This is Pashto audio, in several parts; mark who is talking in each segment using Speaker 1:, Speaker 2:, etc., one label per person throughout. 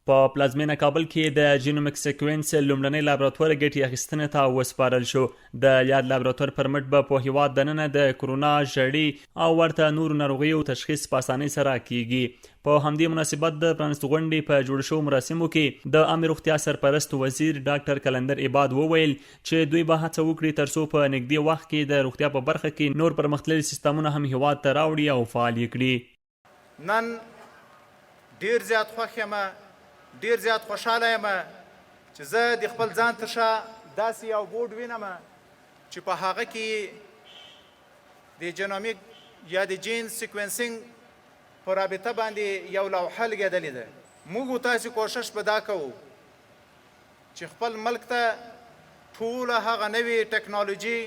Speaker 1: په پلازمینه کابل کې د جینومیک سیکوینس لومړنۍ لابراتوار ګټې اخیستنې ته وسپارل شو. د یاد لابراتوار پر مټ به په هیواد دننه د کرونا، ژړې او ورته نورو ناروغیو تشخیص په اسانۍ سره کیږي. په همدې مناسبت د پرانیستو غونډې په جوړ شوو مراسمو کې د عامه روغتیا سرپرست وزیر ډاکټر کلندر عباد وویل چې دوی به هڅه وکړي ترڅو په نږدې وخت کې د روغتیا په برخه کې نور پرمختللي سیستمونه هم هیواد ته راوړي او فعال یې کړي.
Speaker 2: نن ډیر زیات خوښ یم، ډیر زیات خوشحاله یم چې زه د خپل ځان تر شا داسې یو بورډ وینم چې په هغه کې د جینومیک یا د جین سیکوینسینګ په رابطه باندې یو لوحه لګېدلې ده. موږ تاسې کوشش به دا کوو چې خپل ملک ته ټوله هغه نوې ټکنالوژي،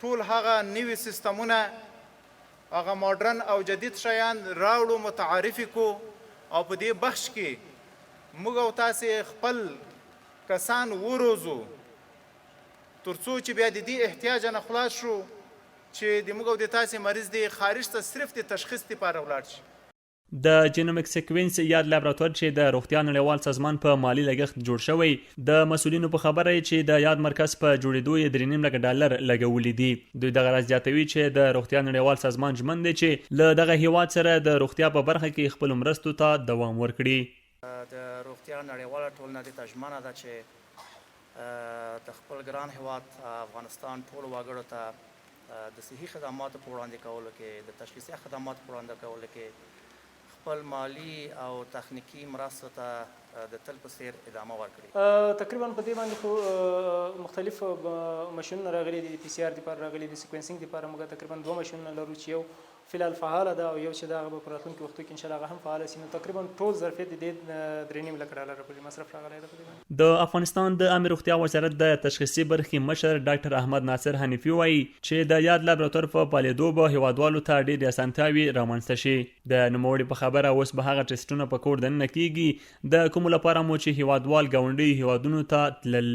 Speaker 2: ټول هغه نوي سیستمونه، هغه ماډرن او جدید شیان راوړو، متعارفي کو، او په دې بخش کې موږ او تاسې خپل کسان وروزو ترڅو چې بیا د دې احتیاج نه خلاص شو چې د موږ او د تاسې مریض دی خارج ته صرف د تشخیص لپاره ولاړ شي.
Speaker 1: د جینومیک سیکوینس یاد لابراتوار چې د روغتیا نړیوال سازمان په مالی لګښت جوړ شوی، د مسؤلینو په خبره چې د یاد مرکز په جوړېدو یې $3.5 لک لګولي دي. دوی دغه راز زیاتوي چې د روغتیا نړیوال سازمان ژمن دی چې له دغه هیواد سره د روغتیا په برخه کې خپل مرستو ته دوام ورکړي.
Speaker 3: د روغتیا نړیواله ټولنه دې ته ژمنه ده چې د خپل ګران هیواد افغانستان ټولو وګړو ته د صحي خدماتو په وړاندې کولو کې، د تشخیصي خدماتو په وړاندې کولو کې خپل مالی او تخنیکی مرستو ته د تل په څیر ادامه ورکړي.
Speaker 4: تقریبا په دې باندې خو مختلف ماشینونه راغلي دي، د پی سی آر لپاره راغلي دي، سیکوینسینګ لپاره موږ تقریبا 2 ماشینونه لرو چې یو فعال فعاله ده او یو چې دا به په راتلونکي وختو کې ان شاء الله هغه هم فعال شي. نو تقریبا ټول ظرفیت د $3.5 لک پورې مصرف راغلی دی.
Speaker 1: د افغانستان د عامه روغتیا وزارت د تشخیصي برخې مشر ډاکټر احمد ناصر حنیفي وایي چې د یاد لابراتوار په فعالېدو به هیوادوالو ته ډېرې اسانتیاوې رامنځته شي. د نوموړي په خبره اوس به هغه ټسټونه په کور دننه کیږي د کومو لپاره مو چې هیوادوال ګاونډي هیوادونو ته تلل.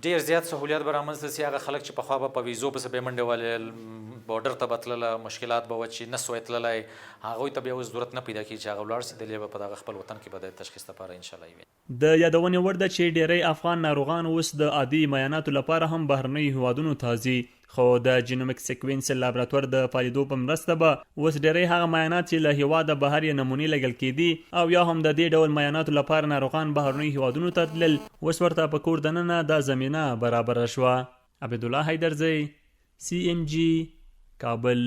Speaker 5: ډیر زیات سہولیات به رامنځته سي. هغه خلک چې پخوا به په ویزو پسې به منډې والې، بارډر ته به تلله، مشکلات به وه چې نه سوی تللی، هغوی ته بیا اوس ضرورت نه پیدا کېږي چې هغه ولاړ سي، دلې به په دغه خپل وطن کې به د تشخیص لپاره انشاءالله وي.
Speaker 1: د یادونې وړ ده چې ډیری افغان ناروغان اوس د عادي معایناتو لپاره هم بهرنیو هیوادونو ته ځي، خو د جینومیک سیکوینس لابراتوار د فعالېدو په مرسته به اوس ډیری هغه معاینات چې له هیواده بهر یې نمونې لګل کېدي او یا هم د دې ډول معایناتو لپاره ناروغان بهرنیو هیوادونو ته تلل، اوس ورته په کور دننه دا زمینه برابره شوه. عبدالله حیدرزی، CNG، کابل.